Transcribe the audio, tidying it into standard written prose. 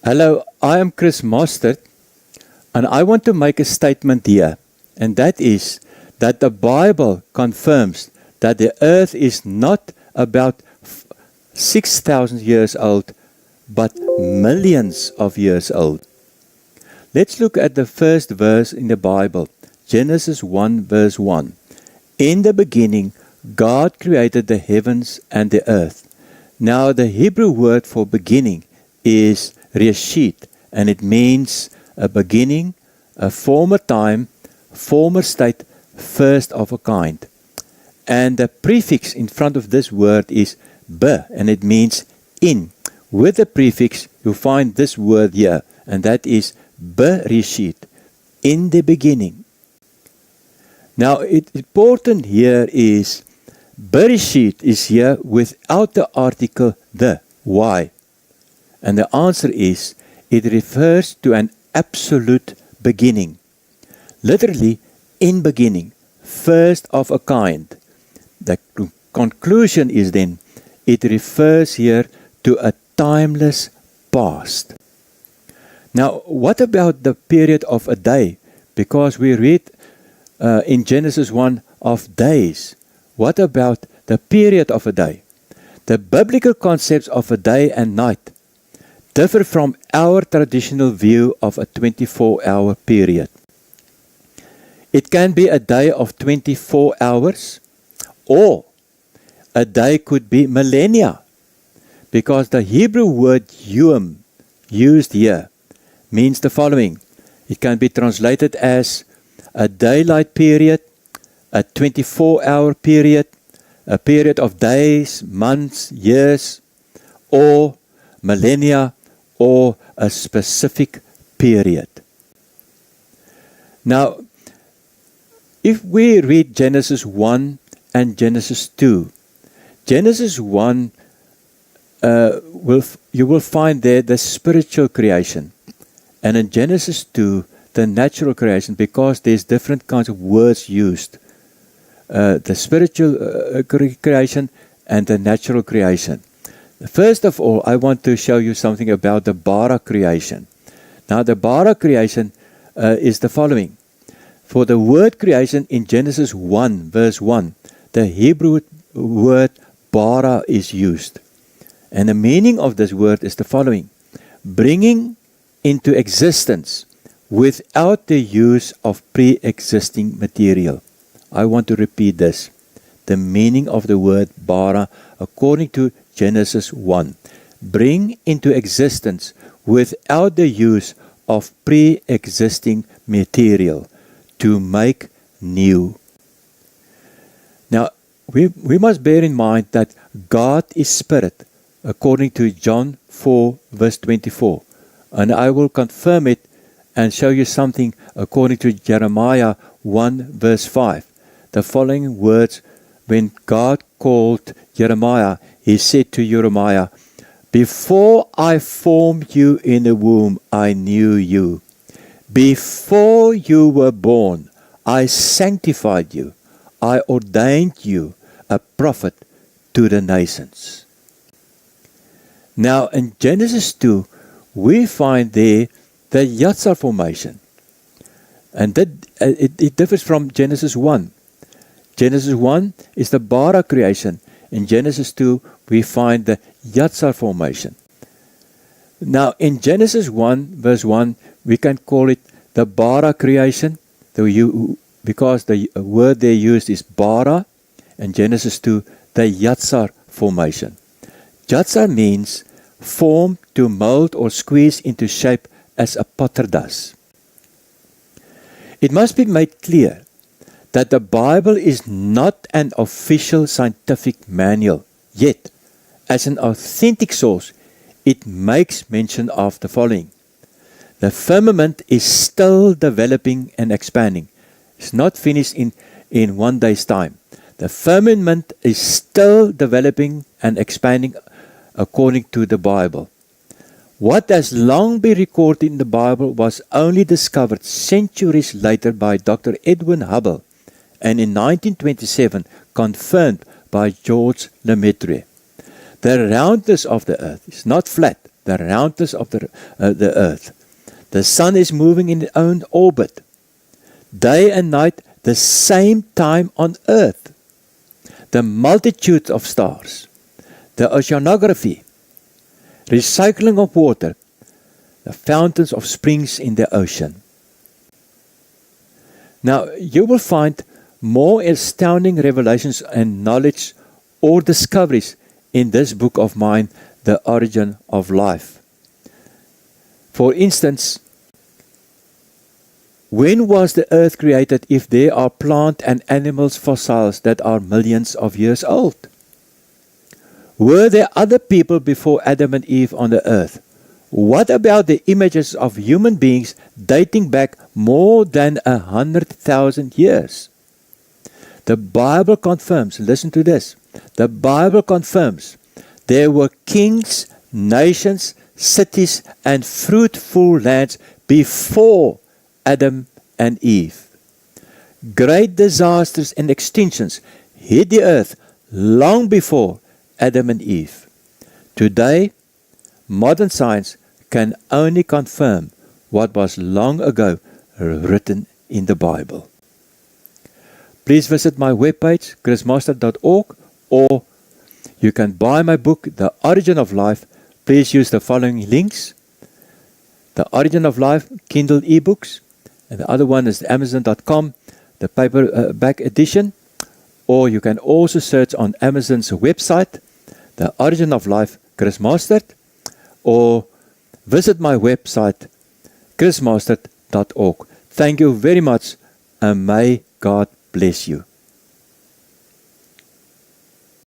Hello, I am Chris Mostert, and I want to make a statement here, and that is that the Bible confirms that the earth is not about 6,000 years old, but millions of years old. Let's look at the first verse in the Bible, Genesis 1 verse 1. In the beginning, God created the heavens and the earth. Now the Hebrew word for beginning is reshit, and it means a beginning, a former time, former state, first of a kind. And the prefix in front of this word is be, and it means in. With the prefix, you find this word here, and that is bereshit, in the beginning. Now, it's important here is bereshit is here without the article the. Why? And the answer is, it refers to an absolute beginning. Literally, in beginning, first of a kind. The conclusion is then, it refers here to a timeless past. Now, what about the period of a day? Because we read in Genesis 1 of days. What about the period of a day? The biblical concepts of a day and night differ from our traditional view of a 24-hour period. It can be a day of 24 hours, or a day could be millennia, because the Hebrew word yom used here means the following. It can be translated as a daylight period, a 24-hour period, a period of days, months, years, or millennia, or a specific period. Now, if we read Genesis 1 and Genesis 2, Genesis 1, you will find there the spiritual creation. And in Genesis 2, the natural creation, because there's different kinds of words used. The spiritual creation and the natural creation. First of all, I want to show you something about the bara creation. Now, the bara creation is the following. For the word creation in Genesis 1, verse 1, the Hebrew word bara is used. And the meaning of this word is the following. Bringing into existence without the use of pre-existing material. I want to repeat this. The meaning of the word bara according to Genesis 1. Bring into existence without the use of pre-existing material. To make new. Now, we must bear in mind that God is spirit, according to John 4, verse 24. And I will confirm it and show you something according to Jeremiah 1, verse 5. The following words, when God called Jeremiah, he said to Jeremiah, "Before I formed you in the womb, I knew you. Before you were born, I sanctified you. I ordained you a prophet to the nations." Now, in Genesis 2, we find there the Yatzar formation. And that it differs from Genesis 1. Genesis 1 is the bara creation. In Genesis 2, we find the Yatzar formation. Now, in Genesis 1, verse 1, we can call it the bara creation, because the word they used is bara, and Genesis 2, the Yatzar formation. Yatzar means form, to mold or squeeze into shape as a potter does. It must be made clear that the Bible is not an official scientific manual, yet, as an authentic source, it makes mention of the following. The firmament is still developing and expanding. It's not finished in one day's time. The firmament is still developing and expanding according to the Bible. What has long been recorded in the Bible was only discovered centuries later by Dr. Edwin Hubble, and in 1927 confirmed by George Lemaitre. The roundness of the earth is not flat, the roundness of the earth. The sun is moving in its own orbit. Day and night, the same time on earth. The multitude of stars, the oceanography, recycling of water, the fountains of springs in the ocean. Now, you will find more astounding revelations and knowledge or discoveries in this book of mine, The Origin of Life. For instance, when was the earth created if there are plant and animals fossils that are millions of years old? Were there other people before Adam and Eve on the earth? What about the images of human beings dating back more than 100,000 years? The Bible confirms, listen to this, the Bible confirms there were kings, nations, cities, and fruitful lands before Adam and Eve. Great disasters and extinctions hit the earth long before Adam and Eve. Today, modern science can only confirm what was long ago written in the Bible. Please visit my webpage, chrismaster.org, or you can buy my book, The Origin of Life. Please use the following links. The Origin of Life, Kindle eBooks, and the other one is Amazon.com, the paperback edition, or you can also search on Amazon's website, The Origin of Life, Chris Mastert, or visit my website, chrismastert.org. Thank you very much, and may God bless you.